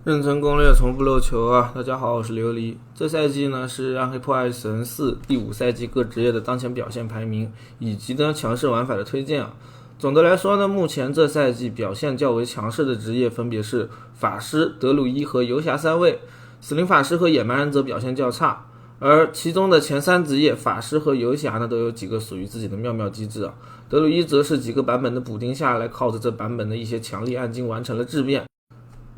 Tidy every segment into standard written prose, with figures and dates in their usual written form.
认真攻略，从不漏球啊！大家好，我是琉璃。这赛季呢是暗黑破坏神4第5赛季各职业的当前表现排名，以及呢强势玩法的推荐啊。总的来说呢，目前这赛季表现较为强势的职业分别是法师、德鲁伊和游侠3位，死灵法师和野蛮忍者表现较差。而其中的前3职业法师和游侠呢，都有几个属于自己的妙妙机制啊。德鲁伊则是几个版本的补丁下来，靠着这版本的一些强力暗金完成了质变。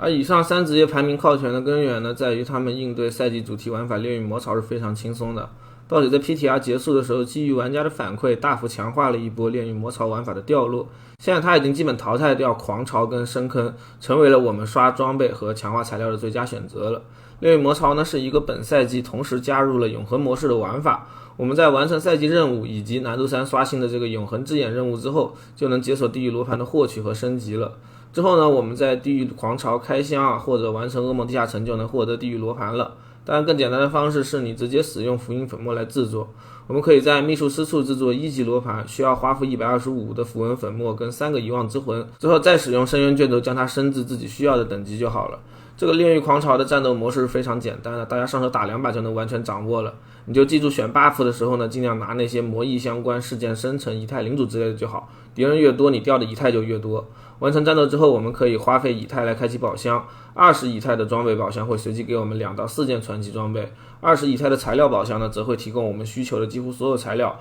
而以上3职业排名靠前的根源呢，在于他们应对赛季主题玩法炼狱魔槽是非常轻松的。暴雪在 PTR 结束的时候，基于玩家的反馈，大幅强化了一波炼狱魔槽玩法的掉落。现在它已经基本淘汰掉狂潮跟深坑，成为了我们刷装备和强化材料的最佳选择了。炼狱魔槽呢是一个本赛季同时加入了永恒模式的玩法。我们在完成赛季任务以及难度3刷新的这个永恒之眼任务之后，就能解锁地狱罗盘的获取和升级了。之后呢，我们在地狱狂潮开箱或者完成噩梦地下城就能获得地狱罗盘了。当然更简单的方式是你直接使用福音粉末来制作。我们可以在秘术师处制作1级罗盘，需要花费125的符文粉末跟3个遗忘之魂，之后再使用深渊卷轴将它升至自己需要的等级就好了。这个炼狱狂潮的战斗模式是非常简单的，大家上手打2把就能完全掌握了。你就记住选 buff 的时候呢，尽量拿那些魔翼相关、事件生成、以太领主之类的就好，敌人越多你掉的以太就越多。完成战斗之后，我们可以花费以太来开启宝箱，20以太的装备宝箱会随机给我们2到4件传奇装备，20以太的材料宝箱呢，则会提供我们需求的几乎所有材料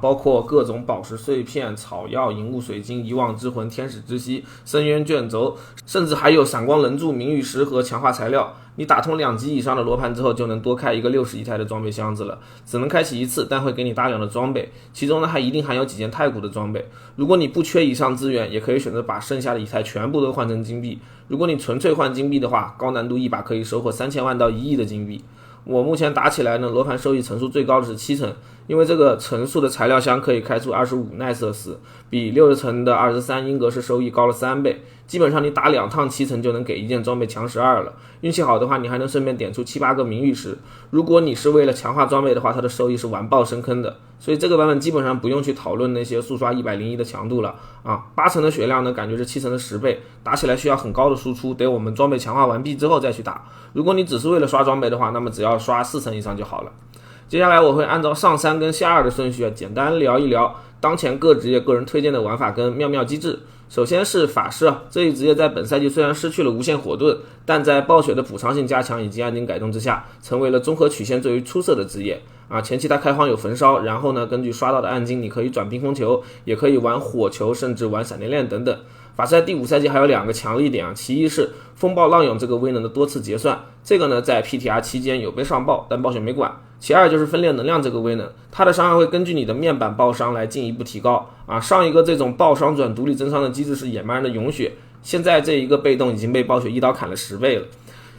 包括各种宝石碎片、草药、银物水晶、遗忘之魂、天使之息、深渊卷轴，甚至还有闪光人柱、名誉石和强化材料。你打通2级以上的罗盘之后，就能多开一个60以太的装备箱子了，只能开启1次，但会给你大量的装备，其中呢还一定含有几件太古的装备。如果你不缺以上资源，也可以选择把剩下的以太全部都换成金币。如果你纯粹换金币的话，高难度一把可以收获3000万到1亿的金币。我目前打起来呢，罗盘收益层数最高的是7成，因为这个层数的材料箱可以开出25奈瑟斯，比60层的23英格式收益高了3倍。基本上你打2趟7成就能给1件装备强12了，运气好的话你还能顺便点出7、8个名誉石。如果你是为了强化装备的话，它的收益是完爆深坑的，所以这个版本基本上不用去讨论那些速刷101的强度了8成的血量呢，感觉是7成的10倍，打起来需要很高的输出，得我们装备强化完毕之后再去打。如果你只是为了刷装备的话，那么只要刷4成以上就好了。接下来我会按照上3跟下2的顺序简单聊一聊当前各职业个人推荐的玩法跟妙妙机制。首先是法师这一职业在本赛季虽然失去了无限火盾，但在暴雪的补偿性加强以及暗金改动之下，成为了综合曲线最为出色的职业前期它开荒有焚烧，然后呢根据刷到的暗金你可以转冰封球，也可以玩火球，甚至玩闪电链等等。法师在第5赛季还有2个强力点其一是风暴浪涌这个威能的多次结算，这个呢在 PTR 期间有被上报，但暴雪没管。其二就是分裂能量这个威能，它的伤害会根据你的面板爆伤来进一步提高上一个这种爆伤转独立增伤的机制是野蛮人的涌血，现在这一个被动已经被暴雪一刀砍了10倍了。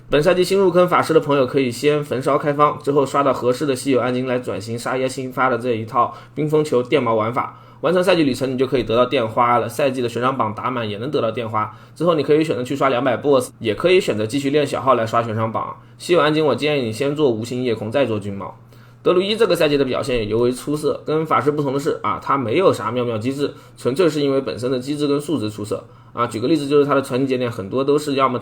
本赛季新入坑法师的朋友可以先焚烧开荒，之后刷到合适的稀有暗金来转型沙耶新发的这一套冰封球电毛玩法。完成赛季旅程你就可以得到电花了，赛季的悬赏榜打满也能得到电花，之后你可以选择去刷200 boss， 也可以选择继续练小号来刷悬赏榜。稀有暗金我建议你先做无形夜空再做军帽。德鲁伊这个赛季的表现也尤为出色，跟法师不同的是他没有啥妙妙机制，纯粹是因为本身的机制跟数值出色举个例子，就是他的传奇节点很多都是要么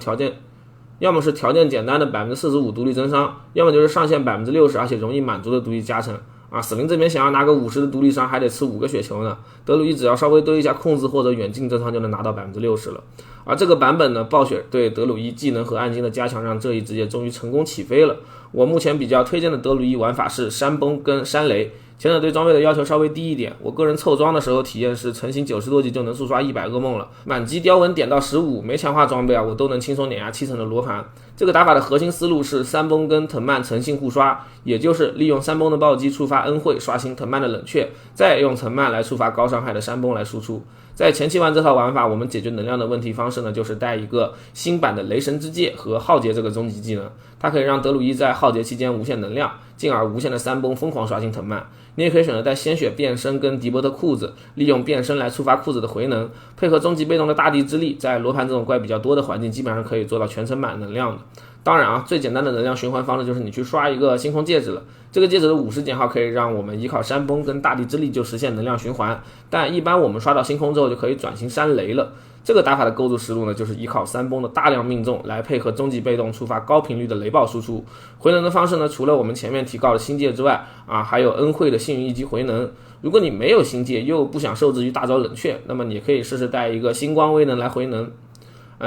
是条件简单的 45% 独立增伤，要么就是上限 60% 而且容易满足的独立加成死灵这边想要拿个50的独立伤还得吃5个血球呢，德鲁伊只要稍微堆一下控制或者远近增伤就能拿到 60% 了。而这个版本呢，暴雪对德鲁伊技能和暗金的加强让这一职业终于成功起飞了。我目前比较推荐的德鲁伊玩法是山崩跟山雷，前者对装备的要求稍微低一点，我个人凑装的时候体验是成型90多级就能速刷100噩梦了，满级雕纹点到15，没强化装备我都能轻松碾压7成的罗盘。这个打法的核心思路是山崩跟藤蔓诚信互刷，也就是利用山崩的暴击触发恩惠刷新藤蔓的冷却，再用藤蔓来触发高伤害的山崩来输出。在前期玩这套玩法，我们解决能量的问题方式呢，就是带一个新版的雷神之戒和浩劫这个终极技能，它可以让德鲁伊在浩劫期间无限能量，进而无限的山崩疯狂刷新藤蔓。你也可以选择带鲜血变身跟迪波特裤子，利用变身来触发裤子的回能，配合终极被动的大地之力，在罗盘这种怪比较多的环境，基本上可以做到全程满能量的。当然最简单的能量循环方式就是你去刷一个星空戒指了，这个戒指的50减号可以让我们依靠山崩跟大地之力就实现能量循环，但一般我们刷到星空之后就可以转型山雷了。这个打法的构筑思路呢，就是依靠三崩的大量命中来配合中级被动触发高频率的雷暴输出。回能的方式呢，除了我们前面提到的星界之外还有恩惠的幸运一击回能。如果你没有星界又不想受制于大招冷却，那么你可以试试带一个星光威能来回能。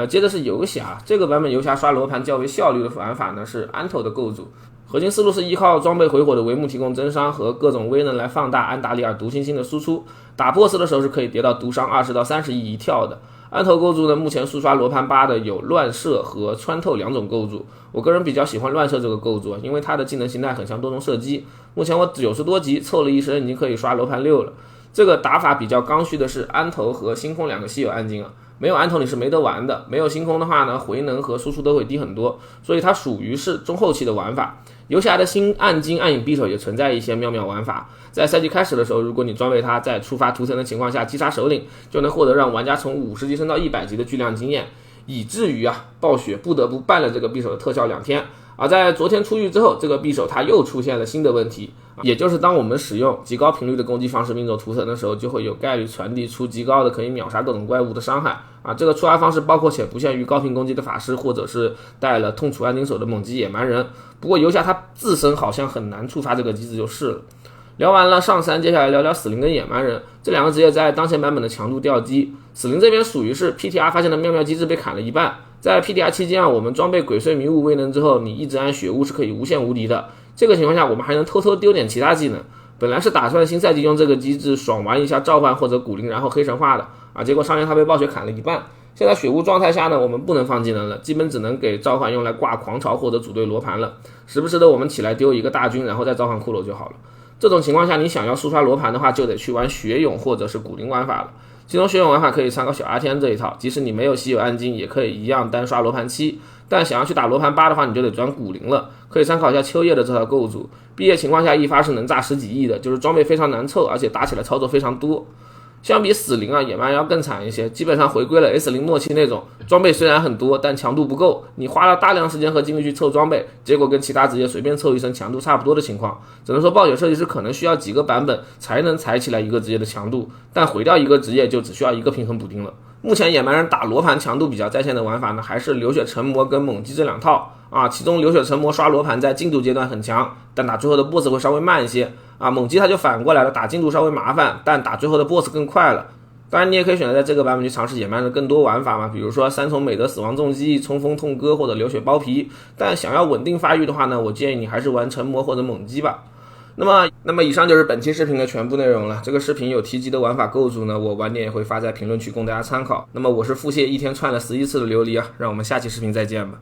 接着是游侠，这个版本游侠刷罗盘较为效率的玩法呢是安头的构筑，核心思路是依靠装备回火的帷幕提供增伤和各种威能来放大安达里尔毒星星的输出，打 BOSS 的时候是可以跌到毒伤20到30亿一跳的。安头构筑呢，目前速刷罗盘8的有乱射和穿透两种构筑，我个人比较喜欢乱射这个构筑，因为它的技能形态很像多重射击。目前我90多级凑了一身已经可以刷罗盘6了。这个打法比较刚需的是安头和星空两个稀有暗金没有安头你是没得玩的，没有星空的话呢，回能和输出都会低很多，所以它属于是中后期的玩法。游侠的新暗金暗影匕首也存在一些妙妙玩法，在赛季开始的时候，如果你装备它在触发图腾的情况下击杀首领，就能获得让玩家从50级升到100级的巨量经验，以至于暴雪不得不办了这个匕首的特效2天。而在昨天出狱之后，这个匕首它又出现了新的问题，也就是当我们使用极高频率的攻击方式命中图腾的时候，就会有概率传递出极高的可以秒杀各种怪物的伤害这个触发方式包括且不限于高频攻击的法师，或者是带了痛楚暗金手的猛击野蛮人。不过游侠它自身好像很难触发这个机制就是了。聊完了上3，接下来聊聊死灵跟野蛮人这两个职业在当前版本的强度掉低。死灵这边属于是 PTR 发现的妙妙机制被砍了一半，在 PTR 期间我们装备鬼祟迷雾威能之后，你一直按血雾是可以无限无敌的。这个情况下我们还能偷偷丢点其他技能，本来是打算新赛季用这个机制爽玩一下召唤或者古灵然后黑神话的结果上面它被暴雪砍了一半。现在血雾状态下呢，我们不能放技能了，基本只能给召唤用来挂狂潮或者组队罗盘了，时不时的我们起来丢一个大军然后再召唤骷髅就好了。这种情况下你想要速刷罗盘的话，就得去玩血勇或者是古灵玩法了。其中血勇玩法可以参考小阿天这一套，即使你没有稀有暗金也可以一样单刷罗盘7，但想要去打罗盘8的话你就得转古灵了，可以参考一下秋叶的这套构筑，毕业情况下一发是能炸10几亿的，就是装备非常难凑，而且打起来操作非常多。相比死灵野蛮人要更惨一些，基本上回归了 S0 末期那种装备虽然很多但强度不够，你花了大量时间和精力去凑装备，结果跟其他职业随便凑一身强度差不多的情况。只能说暴雪设计师可能需要几个版本才能踩起来一个职业的强度，但毁掉一个职业就只需要一个平衡补丁了。目前野蛮人打罗盘强度比较在线的玩法呢，还是流血成魔跟猛击这两套其中流血成魔刷罗盘在进度阶段很强，但打最后的 BOSS 会稍微慢一些猛击它就反过来了，打进度稍微麻烦，但打最后的 BOSS 更快了。当然你也可以选择在这个版本去尝试野蛮人更多玩法比如说3重美德死亡重击、冲锋痛割或者流血包皮，但想要稳定发育的话呢，我建议你还是玩成魔或者猛击吧。那么以上就是本期视频的全部内容了。这个视频有提及的玩法构筑呢，我晚点也会发在评论区供大家参考。那么我是腹泻一天串了11次的琉璃让我们下期视频再见吧。